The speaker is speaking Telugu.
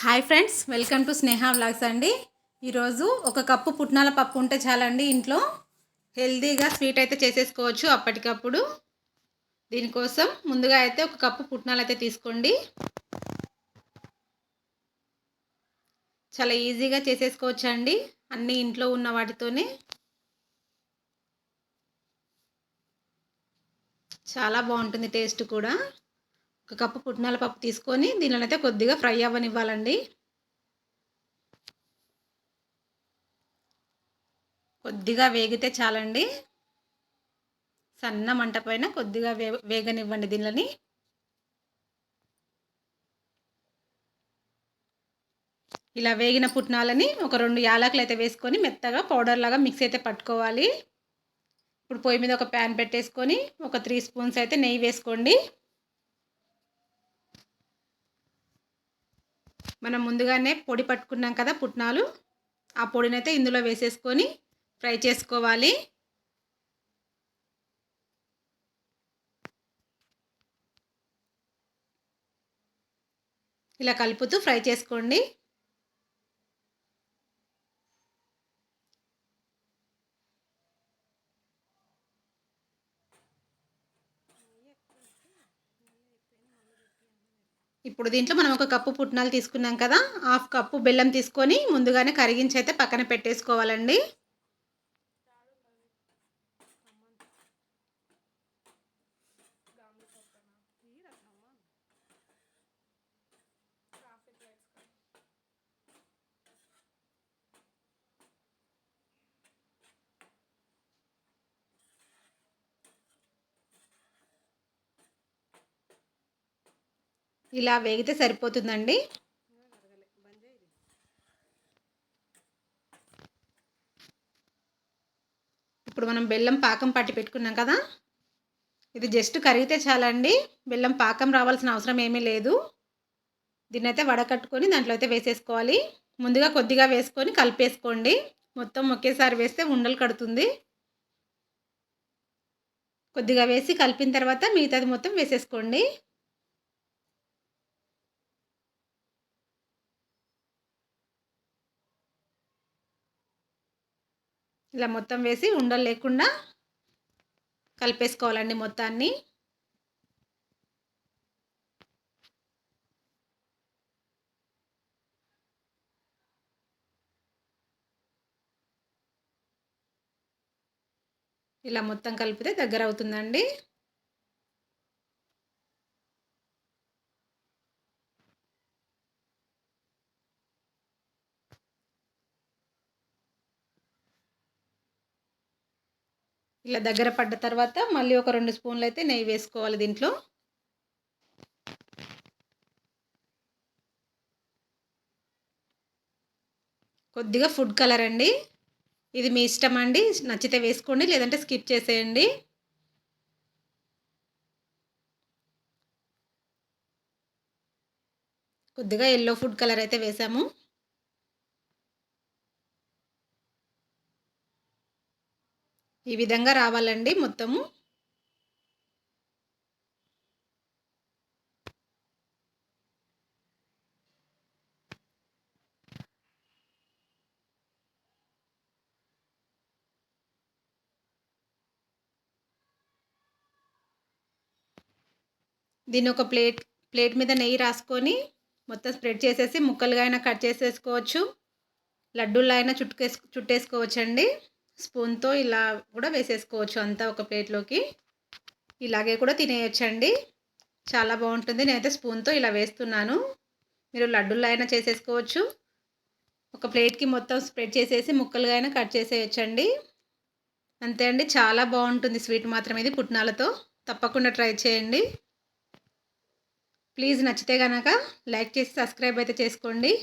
Hi friends, welcome to Sneha vlogs అండి. ఈరోజు ఒక కప్పు పుట్నాల పప్పు ఉంటే చాలండి. ఇంట్లో హెల్తీగా స్వీట్ అయితే చేసేసుకోవచ్చు అప్పటికప్పుడు. దీనికోసం ముందుగా అయితే ఒక కప్పు పుట్నాలు అయితే తీసుకోండి. చాలా ఈజీగా చేసేసుకోవచ్చు అండి, అన్నీ ఇంట్లో ఉన్న వాటితోనే. చాలా బాగుంటుంది టేస్ట్ కూడా. ఒక కప్పు పుట్నాల పప్పు తీసుకొని దీనిలోనైతే కొద్దిగా ఫ్రై అవ్వనివ్వాలండి. కొద్దిగా వేగితే చాలండి. సన్న మంట పైన కొద్దిగా వేగనివ్వండి దీనిని. ఇలా వేగిన పుట్నాలని ఒక 2 యాలకులు అయితే వేసుకొని మెత్తగా పౌడర్ లాగా మిక్స్ అయితే పట్టుకోవాలి. ఇప్పుడు పొయ్యి మీద ఒక ప్యాన్ పెట్టేసుకొని ఒక 3 స్పూన్స్ అయితే నెయ్యి వేసుకోండి. మనం ముందుగానే పొడి పట్టుకున్నాం కదా పుట్నాలు, ఆ పొడిని అయితే ఇందులో వేసేసుకొని ఫ్రై చేసుకోవాలి. ఇలా కలుపుతూ ఫ్రై చేసుకోండి. ఇప్పుడు దీంట్లో మనం ఒక కప్పు పుట్నాలు తీసుకున్నాం కదా, 1/2 కప్పు బెల్లం తీసుకొని ముందుగానే కరిగించి అయితే పక్కన పెట్టేసుకోవాలండి. ఇలా వేగితే సరిపోతుందండి. ఇప్పుడు మనం బెల్లం పాకం పట్టి పెట్టుకున్నాం కదా, ఇది జస్ట్ కరిగితే చాలండి. బెల్లం పాకం రావాల్సిన అవసరం ఏమీ లేదు. దీన్ని అయితే వడకట్టుకొని దాంట్లో అయితే వేసేసుకోవాలి. ముందుగా కొద్దిగా వేసుకొని కలిపేసుకోండి. మొత్తం ఒకేసారి వేస్తే ఉండలు కడుతుంది. కొద్దిగా వేసి కలిపిన తర్వాత మిగతాది మొత్తం వేసేసుకోండి. ఇలా మొత్తం వేసి ఉండలు లేకుండా కలిపేసుకోవాలండి మొత్తాన్ని. ఇలా మొత్తం కలిపితే దగ్గర అవుతుందండి. ఇలా దగ్గర పడ్డ తర్వాత మళ్ళీ ఒక 2 స్పూన్లు అయితే నెయ్యి వేసుకోవాలి దీంట్లో. కొద్దిగా ఫుడ్ కలర్ అండి, ఇది మీ ఇష్టం అండి. నచ్చితే వేసుకోండి, లేదంటే స్కిప్ చేసేయండి. కొద్దిగా ఎల్లో ఫుడ్ కలర్ అయితే వేసాము. ఈ విధంగా రావాలండి మొత్తము. దీన్ని ఒక ప్లేట్ మీద నెయ్యి రాసుకొని మొత్తం స్ప్రెడ్ చేసేసి ముక్కలుగా అయినా కట్ చేసేసుకోవచ్చు, లడ్డూల్లో అయినా చుట్టేసుకోవచ్చు అండి. స్పూన్తో ఇలా కూడా వేసేసుకోవచ్చు అంతా ఒక ప్లేట్లోకి. ఇలాగే కూడా తినేయొచ్చండి, చాలా బాగుంటుంది. నేనైతే స్పూన్తో ఇలా వేస్తున్నాను. మీరు లడ్డూల్లో అయినా చేసేసుకోవచ్చు. ఒక ప్లేట్కి మొత్తం స్ప్రెడ్ చేసేసి ముక్కలుగా అయినా కట్ చేసేయచ్చండి. అంతే అండి, చాలా బాగుంటుంది స్వీట్ మాత్రం ఇది పుట్నాలతో. తప్పకుండా ట్రై చేయండి. ప్లీజ్ నచ్చితే కనుక లైక్ చేసి సబ్స్క్రైబ్ అయితే చేసుకోండి.